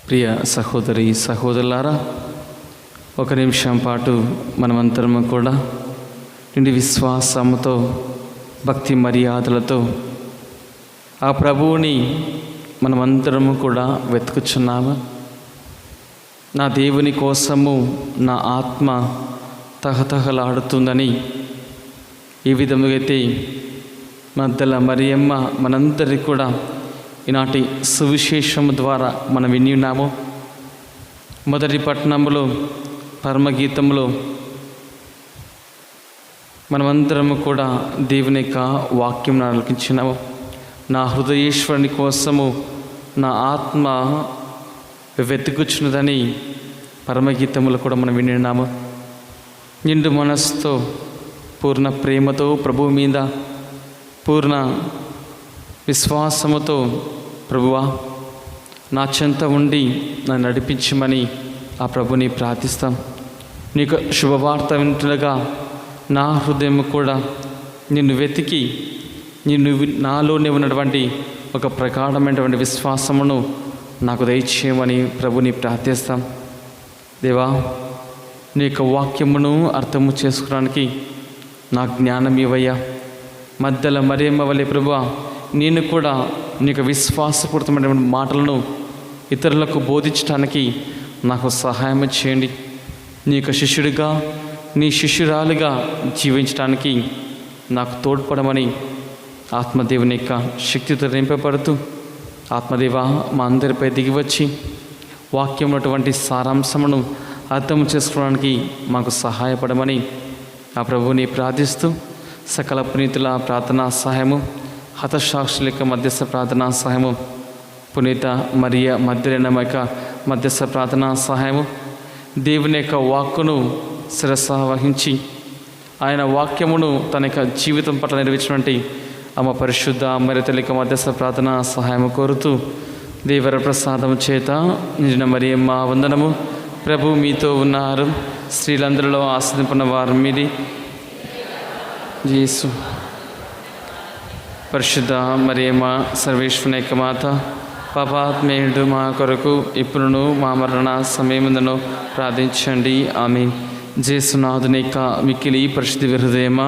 ప్రియ సహోదరి సహోదరులారా, ఒక నిమిషం పాటు మనమంతరము కూడా నిండి విశ్వాసముతో భక్తి మర్యాదలతో ఆ ప్రభువుని మనమందరము కూడా వెతుకుచున్నాము. నా దేవుని కోసము నా ఆత్మ తహతహలాడుతుందని ఈ విధముగా అయితే మద్దల మరియమ్మ మనందరికీ కూడా ఈనాటి సువిశేషము ద్వారా మనం విని ఉన్నాము. మొదటి పట్టణంలో పరమగీతంలో మనమందరము కూడా దేవుని యొక్క వాక్యం ఆలకించినాము. నా హృదయేశ్వరుని కోసము నా ఆత్మ వెతుకుచున్నదని పరమగీతములు కూడా మనం విని ఉన్నాము. నిండు మనస్సుతో పూర్ణ ప్రేమతో ప్రభువు మీద పూర్ణ విశ్వాసముతో ప్రభువా నా చెంత ఉండి నన్ను నడిపించమని ఆ ప్రభుని ప్రార్థిస్తాం. నీకు శుభవార్త వింటుండగా నా హృదయం కూడా నిన్ను వెతికి నాలోనే ఉన్నటువంటి ఒక ప్రగాఢమైనటువంటి విశ్వాసమును నాకు దయచేయమని ప్రభుని ప్రార్థిస్తాం. దేవా, నీ యొక్క వాక్యమును అర్థము చేసుకోవడానికి నా జ్ఞానం ఇవ్వయ్యా. మధ్యలో మరియమ్మ వలె ప్రభువా, నేను కూడా నీకు విశ్వాసపూరితమైన మాటలను ఇతరులకు బోధించడానికి నాకు సహాయం చేయండి. నీ యొక్క శిష్యుడిగా నీ శిష్యురాలుగా జీవించడానికి నాకు తోడ్పడమని ఆత్మదేవుని యొక్క శక్తితో నింపబడుతూ, ఆత్మదేవ మా అందరిపై దిగివచ్చి వాక్యం ఉన్నటువంటి సారాంశమును అర్థం చేసుకోవడానికి మాకు సహాయపడమని ఆ ప్రభువుని ప్రార్థిస్తూ, సకల పునీతుల ప్రార్థనా సహాయము, హతసాక్షుల యొక్క మధ్యస్థ ప్రార్థనా సహాయము, పునీత మరియ మధ్యలైన యొక్క మధ్యస్థ ప్రార్థనా సహాయము, దేవుని యొక్క వాక్కును శిరస్సు వహించి ఆయన వాక్యమును తన యొక్క జీవితం పట్ల నెరవేర్చినటువంటి అమ్మ పరిశుద్ధ మరి తల్లి యొక్క మధ్యస్థ ప్రార్థనా సహాయము కోరుతూ, దేవర ప్రసాదము చేత నిజన మరియమ్మ వందనము. ప్రభు మీతో ఉన్నారు, స్త్రీలందరిలో ఆశ్రదింపున్న వారు మీది. యేసు పరిశుద్ధ మరియమ్మ సర్వేశ్వరుని యొక్క మాత, పాపాత్మేయుడు మా కొరకు ఇప్పుడును మా మరణ సమయముందును ప్రార్థించండి. ఆమేన్. జేసునాథుని యొక్క మిక్కిలి పరిశుద్ధ హృదయమా,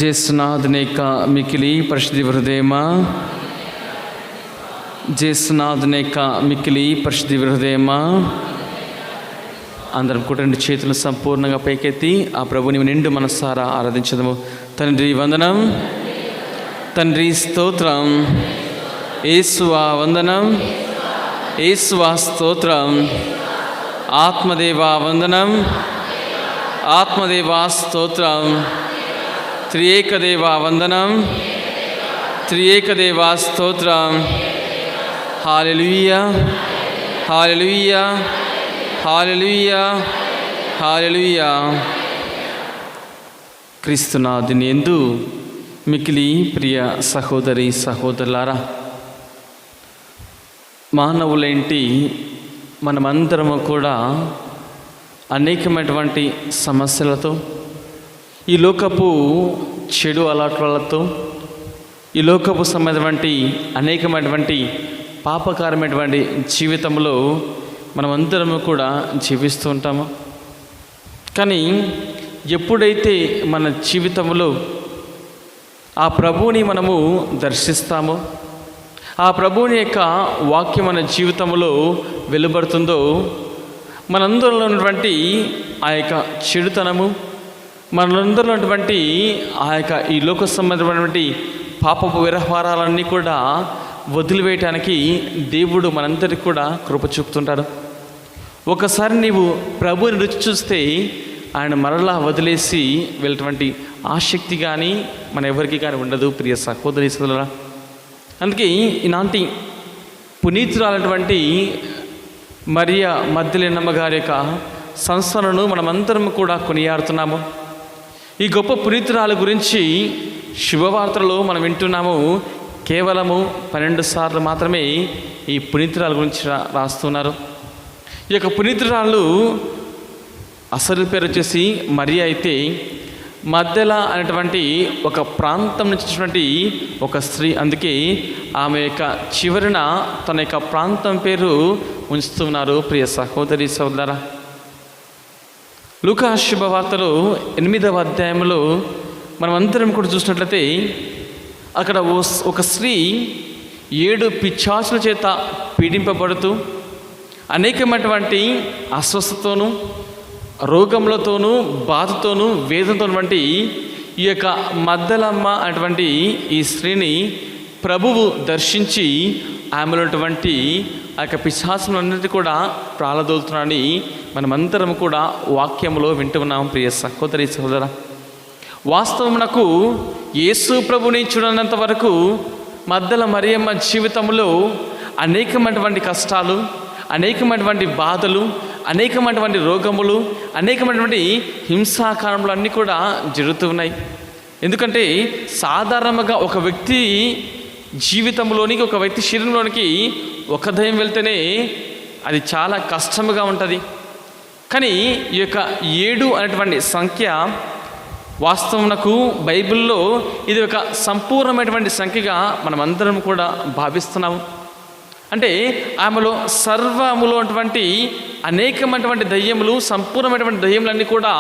జేసునాథుని యొక్క మిక్కిలి పరిశుద్ధ హృదయమా, జేసునాథుని యొక్క మిక్కిలి పరిశుద్ధ హృదయమా. అందరం కూడా రెండు చేతులు సంపూర్ణంగా పైకెత్తి ఆ ప్రభుని నిండు మనస్సారా ఆరాధించదము. తండ్రి వందనం, తండ్రి స్తోత్రం, యేసువా వందనం, యేసువా స్తోత్రం, ఆత్మదేవా వందనం, ఆత్మదేవా స్తోత్రం, త్రియేకదేవా వందనం, త్రియేకదేవా స్తోత్రం. హల్లెలూయా, హల్లెలూయా, హల్లెలూయా, హల్లెలూయా. క్రీస్తునాథుని యందు మిక్కిలి ప్రియ సహోదరి సహోదరులారా, మానవులేంటి మనమందరము కూడా అనేకమైనటువంటి సమస్యలతో, ఈ లోకపు చెడు అలవాట్లతో, ఈ లోకపు సంబంధమైనటువంటి అనేకమైనటువంటి పాపకారమైనటువంటి జీవితంలో మనమందరము కూడా జీవిస్తూ ఉంటాము. కానీ ఎప్పుడైతే మన జీవితంలో ఆ ప్రభువుని మనము దర్శిస్తామో, ఆ ప్రభువుని యొక్క వాక్యం మన జీవితంలో వెలువడుతుందో, మనందరిలో ఉన్నటువంటి ఆ యొక్క చెడుతనము, మనందరిలో ఉన్నటువంటి ఆ యొక్క ఈ లోక సంబంధమైనటువంటి పాపపు వ్యవహారాలన్నీ కూడా వదిలివేయటానికి దేవుడు మనందరికీ కూడా కృప చూపుతుంటాడు. ఒకసారి నీవు ప్రభువుని రుచి చూస్తే ఆయన మరలా వదిలేసి వెళ్ళటువంటి ఆసక్తి కానీ మన ఎవరికి కానీ ఉండదు. ప్రియ సహోదరి సోదరులారా, అందుకే ఈనాటి పునీతురాలైనటువంటి మరియ మగ్దలేనమ్మ గారి యొక్క సంస్థలను మనమందరం కూడా కొనియాడుతున్నాము. ఈ గొప్ప పునీతురాల గురించి శుభవార్తలో మనం వింటున్నాము. కేవలము 12 సార్లు మాత్రమే ఈ పునీతురాల గురించి రాస్తున్నారు. ఈ యొక్క పునీతురాలు అసలు పేరు వచ్చేసి మరియ అయితే, మధ్యల అనేటువంటి ఒక ప్రాంతం నుంచి వచ్చినటువంటి ఒక స్త్రీ. అందుకే ఆమె యొక్క చివరిన తన యొక్క ప్రాంతం పేరు ఉంచుతున్నారు. ప్రియ సహోదరి సహోదరా, లూకా శుభవార్తలు 8వ అధ్యాయంలో మనం అందరం కూడా చూసినట్లయితే అక్కడ ఒక స్త్రీ 7 పిశాచుల చేత పీడింపబడుతూ అనేకమైనటువంటి అస్వస్థతతోనూ రోగములతోనూ బాధతోనూ వేదనతో వంటి ఈ యొక్క మద్దలమ్మ అటువంటి ఈ స్త్రీని ప్రభువు దర్శించి ఆమెలో ఉన్నటువంటి ఆ యొక్క పిశాచులన్నిటి కూడా ప్రాళదోలుతున్నాడని మనమందరం కూడా వాక్యంలో వింటూ ఉన్నాం. ప్రియ సహోదరి సహోదర, వాస్తవమునకు యేసు ప్రభుని చూడనంత వరకు మద్దల మరియమ్మ జీవితంలో అనేకమైనటువంటి కష్టాలు, అనేకమైనటువంటి బాధలు, అనేకమైనటువంటి రోగములు, అనేకమైనటువంటి హింసాకారములు అన్నీ కూడా జరుగుతూ ఉన్నాయి. ఎందుకంటే సాధారణంగా ఒక వ్యక్తి జీవితంలోనికి, ఒక వ్యక్తి శరీరంలోనికి ఒక దయ్యం వెళ్తేనే అది చాలా కష్టముగా ఉంటుంది. కానీ ఈ యొక్క 7 అనేటువంటి సంఖ్య వాస్తవమునకు బైబిల్లో ఇది ఒక సంపూర్ణమైనటువంటి సంఖ్యగా మనమందరం కూడా భావిస్తున్నాము. అంటే ఆమెలో సర్వములో అటువంటి అనేకమైనటువంటి దయ్యములు, సంపూర్ణమైనటువంటి దయ్యములన్నీ కూడా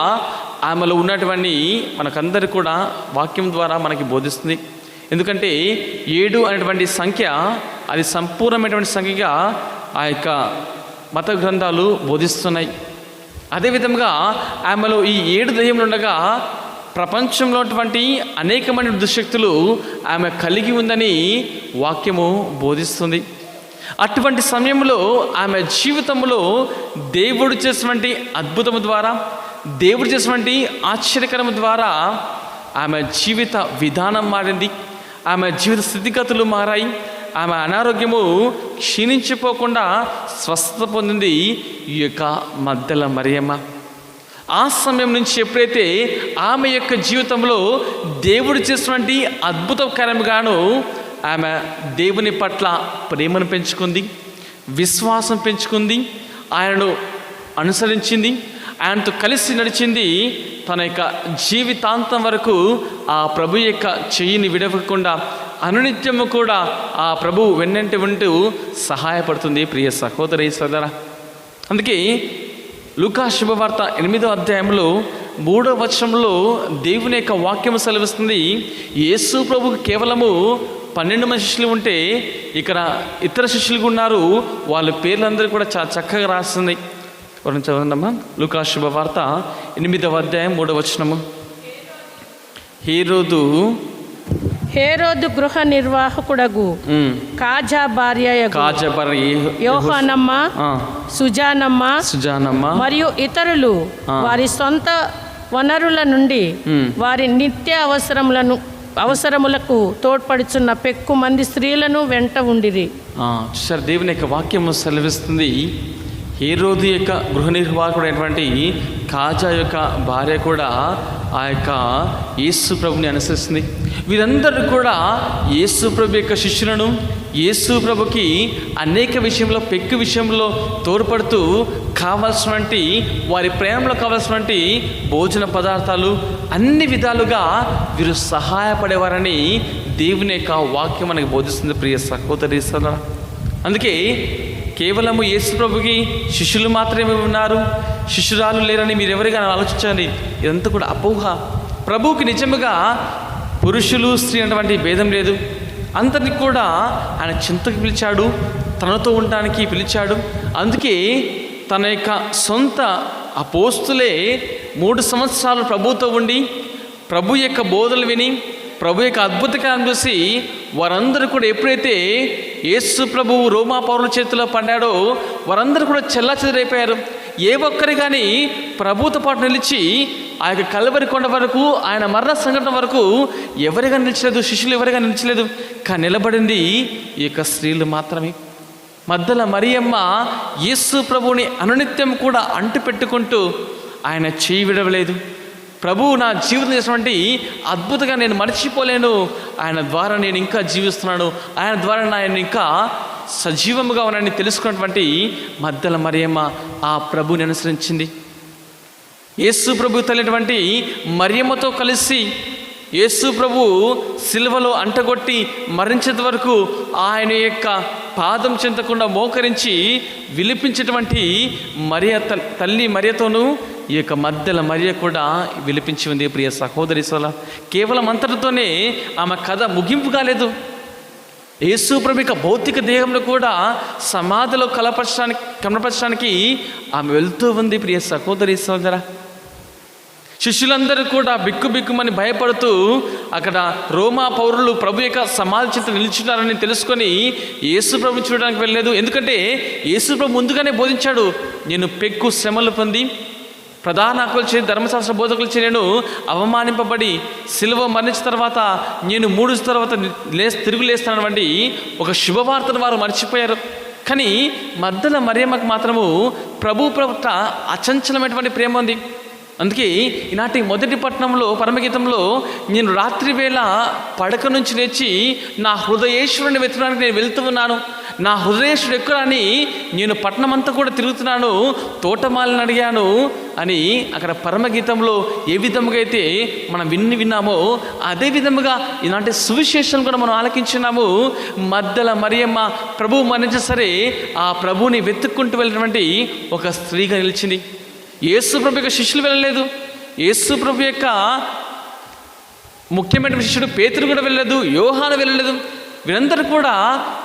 ఆమెలో ఉన్నటువంటి మనకందరికీ కూడా వాక్యం ద్వారా మనకి బోధిస్తుంది. ఎందుకంటే 7 అనేటువంటి సంఖ్య అది సంపూర్ణమైనటువంటి సంఖ్యగా ఆ యొక్క మత గ్రంథాలు బోధిస్తున్నాయి. అదేవిధంగా ఆమెలో ఈ 7 దయ్యములు ఉండగా ప్రపంచంలో ఉన్నటువంటి అనేకమైన దుశ్శక్తులు ఆమె కలిగి ఉందని వాక్యము బోధిస్తుంది. అటువంటి సమయంలో ఆమె జీవితంలో దేవుడు చేసినటువంటి అద్భుతము ద్వారా, దేవుడు చేసినటువంటి ఆశ్చర్యకరము ద్వారా ఆమె జీవిత విధానం మారింది. ఆమె జీవిత స్థితిగతులు మారాయి. ఆమె అనారోగ్యము క్షీణించిపోకుండా స్వస్థత పొందింది ఈ యొక్క మద్దల మరియమ్మ. ఆ సమయం నుంచి ఎప్పుడైతే ఆమె యొక్క జీవితంలో దేవుడు చేసినటువంటి అద్భుతకరంగాను ఆమె దేవుని పట్ల ప్రేమను పెంచుకుంది, విశ్వాసం పెంచుకుంది, ఆయనను అనుసరించింది, ఆయనతో కలిసి నడిచింది. తన యొక్క జీవితాంతం వరకు ఆ ప్రభు యొక్క చెయ్యిని విడవకుండా అనునిత్యము కూడా ఆ ప్రభువు వెన్నంటి ఉంటూ సహాయపడుతుంది. ప్రియ సహోదరి సోదర, అందుకే లూకా శుభవార్త 8వ అధ్యాయంలో 3వ వచనంలో దేవుని యొక్క వాక్యం సెలవిస్తుంది. యేసు ప్రభుకు కేవలము 12 మంది శిష్యులు ఉంటే ఇక్కడ ఇతర శిష్యులు ఉన్నారు. వాళ్ళ పేర్లందరూ కూడా చాలా చక్కగా రాస్తుంది. ఎవరైనా చదవండమ్మా. లూకా శుభవార్త 8వ అధ్యాయం 3వ వచనము. హేరోదు గృహ నిర్వాహకుడగు కాజా భార్య యోహానమ్మ, సుజానమ్మ మరియు ఇతరులు వారి సొంత వనరుల నుండి వారి నిత్య అవసరములకు తోడ్పడుచున్న పెక్కు మంది స్త్రీలను వెంట ఉండిరి. చూసారు, దేవుని యొక్క వాక్యము సెలవిస్తుంది. హేరోదు యొక్క గృహ నిర్వాహకుడైనటువంటి కాజా యొక్క భార్య కూడా ఆ యొక్క యేసు ప్రభుని అనుసరిస్తుంది. వీరందరూ కూడా యేసు ప్రభు యొక్క శిష్యులను, యేసు ప్రభుకి అనేక విషయంలో, పెక్కు విషయంలో తోడ్పడుతూ కావాల్సినటువంటి వారి ప్రేమలో కావాల్సినటువంటి భోజన పదార్థాలు అన్ని విధాలుగా వీరు సహాయపడేవారని దేవుని యొక్క వాక్యం మనకు బోధిస్తుంది. ప్రియ సహోదరి సోదర, అందుకే కేవలము యేసు ప్రభుకి శిష్యులు మాత్రమే ఉన్నారు, శిష్యురాలు లేరని మీరు ఎవరిగా ఆలోచించండి. ఇదంతా కూడా అపోహ. ప్రభువుకి నిజముగా పురుషులు స్త్రీ అటువంటి భేదం లేదు. అందరినీ కూడా ఆయన చింతకు పిలిచాడు, తనతో ఉండడానికి పిలిచాడు. అందుకే తన యొక్క సొంత అపోస్తులే 3 సంవత్సరాలు ప్రభుతో ఉండి ప్రభు యొక్క బోధలు విని ప్రభు యొక్క అద్భుతకాలను చూసి వారందరూ కూడా ఎప్పుడైతే యేసు ప్రభువు రోమా పౌరుల చేతిలో పడ్డాడో వారందరూ కూడా చెల్లాచెదరైపోయారు. ఏ ఒక్కరి కానీ ప్రభుతో పాటు నిలిచి ఆ యొక్క కల్వరి కొండ వరకు, ఆయన మరణ సంఘటన వరకు ఎవరిగా నిలిచలేదు, శిష్యులు ఎవరిగా నిలిచలేదు. కానీ నిలబడింది ఈ యొక్క స్త్రీలు మాత్రమే. మద్దల మరియమ్మ యేసు ప్రభువుని అనునిత్యం కూడా అంటు పెట్టుకుంటూ ఆయన చేయి విడవలేదు. ప్రభువు నా జీవితం చేసినటువంటి అద్భుతంగా నేను మర్చిపోలేను, ఆయన ద్వారా నేను ఇంకా జీవిస్తున్నాను, ఆయన ద్వారా నేను ఇంకా సజీవముగా ఉన్నానని తెలుసుకున్నటువంటి మద్దల మరియమ్మ ఆ ప్రభుని అనుసరించింది. యేసు ప్రభు తల్లినటువంటి మరియమ్మతో కలిసి యేసు ప్రభు సిలువలో అంటగొట్టి మరణించేంత వరకు ఆయన యొక్క పాదం చెందకుండా మోకరించి విలిపించేటువంటి తల్లి మరియతోనూ ఈ యొక్క మధ్యల మరియ కూడా విలిపించి ఉంది. ప్రియ సహోదరి సోదరులారా, కేవలం అంతటితోనే ఆమె కథ ముగింపు కాలేదు. యేసు ప్రభు యొక్క భౌతిక దేహంలో కూడా సమాధిలో కనపరచడానికి ఆమె వెళ్తూ ఉంది. ప్రియ సహోదరి సోదరా, శిష్యులందరూ కూడా బిక్కుమని భయపడుతూ అక్కడ రోమా పౌరులు ప్రభు యొక్క సమాధి చెంత నిలుచున్నారని తెలుసుకొని యేసు ప్రభు చూడడానికి వెళ్ళలేదు. ఎందుకంటే యేసు ప్రభు ముందుగానే బోధించాడు, నేను పెక్కు శ్రమలు పొంది ప్రధాన ధర్మశాస్త్ర బోధకులు నేను అవమానింపబడి సిలువ మరణించిన తర్వాత నేను 3 రోజుల తర్వాత తిరుగు లేస్తానటువంటి ఒక శుభవార్తను వారు మర్చిపోయారు. కానీ మధ్యల మరియమ్మకు మాత్రము ప్రభు పట్ల అచంచలమైనటువంటి ప్రేమ ఉంది. అందుకే ఈనాటి మొదటి పట్టణంలో పరమగీతంలో, నేను రాత్రి వేళ పడక నుంచి లేచి నా హృదయేశ్వరుని వెతకడానికి నేను వెళ్తూ ఉన్నాను, నా హృదయేశ్వరుడు ఎక్కడని నేను పట్టణం అంతా కూడా తిరుగుతున్నాను, తోటమాలని అడిగాను అని అక్కడ పరమగీతంలో ఏ విధముగా అయితే మనం విన్నామో అదే విధముగా ఈనాటి సువిశేషం కూడా మనం ఆలకించున్నాము. మధ్యల మరియమ్మ ప్రభువు మరణించిన సరే ఆ ప్రభువుని వెతుక్కుంటూ వెళ్ళినటువంటి ఒక స్త్రీగా నిలిచింది. యేసు ప్రభు యొక్క శిష్యులు వెళ్ళలేదు, యేసు ప్రభు యొక్క ముఖ్యమైన శిష్యుడు పేతురు కూడా వెళ్ళలేదు, యోహాను వెళ్ళలేదు. వీరందరూ కూడా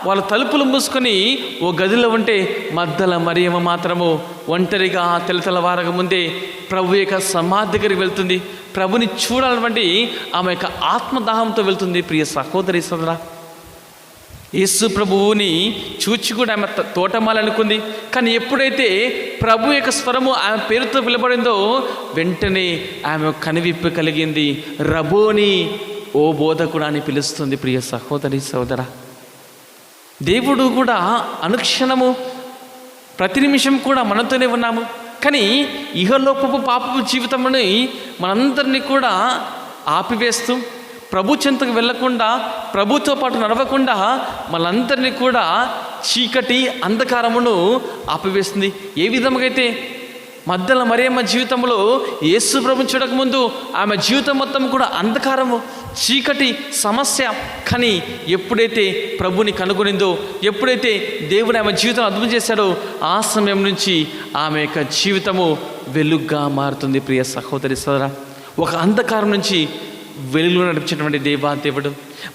వాళ్ళ తలుపులు మూసుకొని ఓ గదిలో ఉంటే మధ్యల మరియమ్మ మాత్రము ఒంటరిగా తెల్లవారక ముందే ప్రభు యొక్క సమాధి దగ్గరికి వెళ్తుంది. ప్రభుని చూడాలంటే ఆమె యొక్క ఆత్మదాహంతో వెళ్తుంది. ప్రియ సహోదరి సోదరా, యేసు ప్రభువుని చూచి కూడా ఆమె తోటమాలనుకుంది. కానీ ఎప్పుడైతే ప్రభు యొక్క స్వరము ఆమె పేరుతో పిలబడిందో వెంటనే ఆమె కనువిప్పు కలిగింది. రబోని, ఓ బోధకుడా అని పిలుస్తుంది. ప్రియ సహోదరి సోదరా, దేవుడు కూడా అనుక్షణము ప్రతి నిమిషం కూడా మనతోనే ఉన్నాము. కానీ ఇహలోపపు పాపపు జీవితంలోని మనందరినీ కూడా ఆపివేస్తూ ప్రభు చెంతకు వెళ్ళకుండా, ప్రభుతో పాటు నడవకుండా మనందరినీ కూడా చీకటి అంధకారమును ఆపివేస్తుంది. ఏ విధంగా అయితే మధ్యల మరియమ్మ జీవితంలో యేసు ప్రభు చూడకముందు ఆమె జీవితం మొత్తం కూడా అంధకారము, చీకటి, సమస్య. కానీ ఎప్పుడైతే ప్రభుని కనుగొనిందో, ఎప్పుడైతే దేవుడు ఆమె జీవితం అద్భుతం చేశాడో ఆ సమయం నుంచి ఆమె యొక్క జీవితము వెలుగుగా మారుతుంది. ప్రియ సహోదరి సోదరా, ఒక అంధకారం నుంచి వెలుగులో నడిపించినటువంటి దేవుడు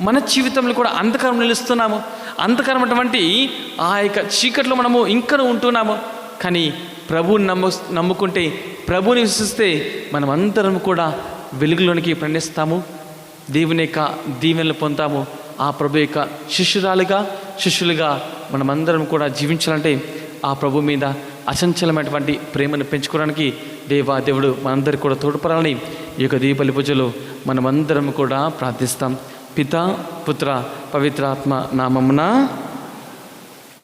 మన జీవితంలో కూడా అంధకారం నిలుస్తున్నాము. అంధకారం అటువంటి ఆ యొక్క చీకట్లో మనము ఇంకా ఉంటున్నాము. కానీ ప్రభువుని నమ్ముకుంటే, ప్రభువుని విశ్వసిస్తే మనం అందరం కూడా వెలుగులోనికి ప్రయాణిస్తాము, దేవుని యొక్క దీవెనలు పొందుతాము. ఆ ప్రభు యొక్క శిష్యులుగా మనమందరం కూడా జీవించాలంటే ఆ ప్రభు మీద అచంచలమైనటువంటి ప్రేమను పెంచుకోవడానికి దేవుడు మనందరికీ కూడా తోడ్పడాలని ఈ యొక్క దీపావళి పూజలో మనమందరం కూడా ప్రార్థిస్తాం. పితా, పుత్ర, పవిత్రాత్మ నామమున